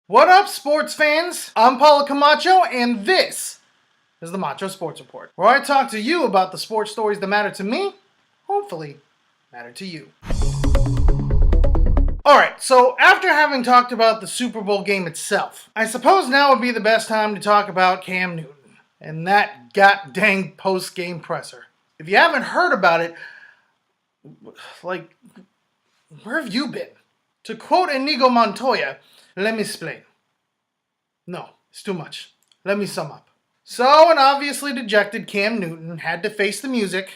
What up, sports fans? I'm Paulo Camacho, and this is the Macho Sports Report, where I talk to you about the sports stories that matter to me, hopefully matter to you. Alright, so after having talked about the Super Bowl game itself, I suppose now would be the best time to talk about Cam Newton and that god-dang post-game presser. If you haven't heard about it, where have you been? To quote Inigo Montoya, let me explain. No, it's too much. Let me sum up. So, an obviously dejected Cam Newton had to face the music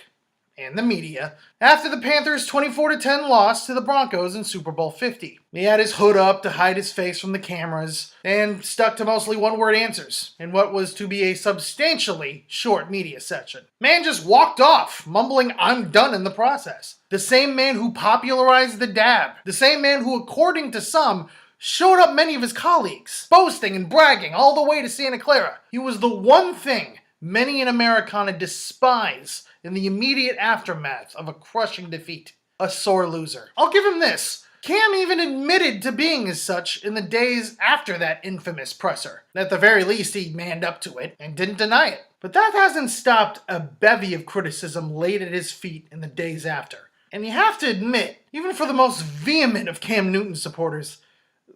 and the media after the Panthers' 24-10 loss to the Broncos in Super Bowl 50. He had his hood up to hide his face from the cameras and stuck to mostly one-word answers in what was to be a substantially short media session. Man just walked off, mumbling, "I'm done" in the process. The same man who popularized the dab. The same man who, according to some, showed up many of his colleagues, boasting and bragging all the way to Santa Clara. He was the one thing many in Americana despise in the immediate aftermath of a crushing defeat: a sore loser. I'll give him this. Cam even admitted to being as such in the days after that infamous presser. At the very least, he manned up to it and didn't deny it. But that hasn't stopped a bevy of criticism laid at his feet in the days after. And you have to admit, even for the most vehement of Cam Newton supporters,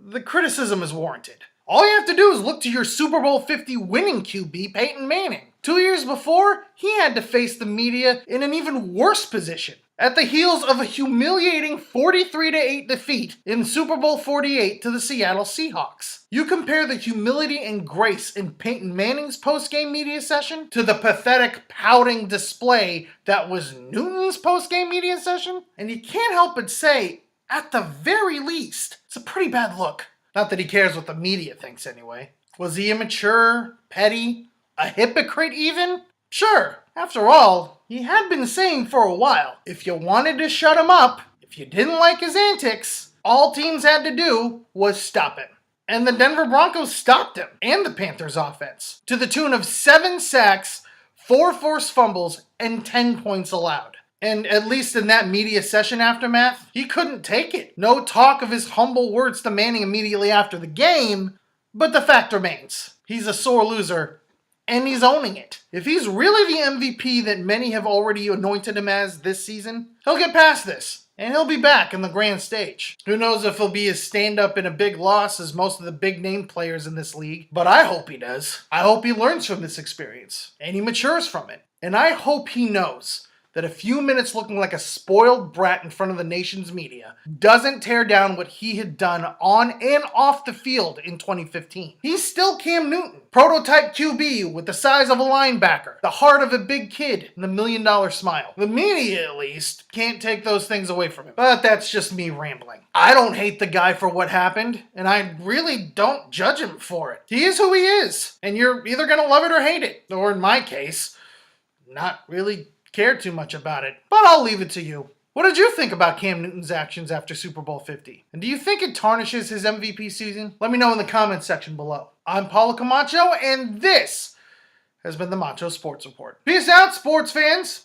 the criticism is warranted. All you have to do is look to your Super Bowl 50 winning QB, Peyton Manning. 2 years before, he had to face the media in an even worse position, at the heels of a humiliating 43-8 defeat in Super Bowl 48 to the Seattle Seahawks. You compare the humility and grace in Peyton Manning's post-game media session to the pathetic pouting display that was Newton's post-game media session, and you can't help but say, at the very least, it's a pretty bad look. Not that he cares what the media thinks anyway. Was he immature, petty, a hypocrite even? Sure, after all, he had been saying for a while, if you wanted to shut him up, if you didn't like his antics, all teams had to do was stop him. And the Denver Broncos stopped him, and the Panthers offense, to the tune of 7 sacks, 4 forced fumbles, and 10 points allowed. And at least in that media session aftermath, he couldn't take it. No talk of his humble words to Manning immediately after the game, but the fact remains, he's a sore loser, and he's owning it. If he's really the MVP that many have already anointed him as this season, he'll get past this, and he'll be back in the grand stage. Who knows if he'll be as stand-up in a big loss as most of the big-name players in this league, but I hope he does. I hope he learns from this experience, and he matures from it. And I hope he knows that a few minutes looking like a spoiled brat in front of the nation's media doesn't tear down what he had done on and off the field in 2015. He's still Cam Newton, prototype QB with the size of a linebacker, the heart of a big kid, and the $1 million smile. The media, at least, can't take those things away from him. But that's just me rambling. I don't hate the guy for what happened, and I really don't judge him for it. He is who he is, and you're either gonna love it or hate it. Or in my case, not really care too much about it, but I'll leave it to you. What did you think about Cam Newton's actions after Super Bowl 50? And do you think it tarnishes his MVP season? Let me know in the comments section below. I'm Paulo Camacho, and this has been the Macho Sports Report. Peace out, sports fans!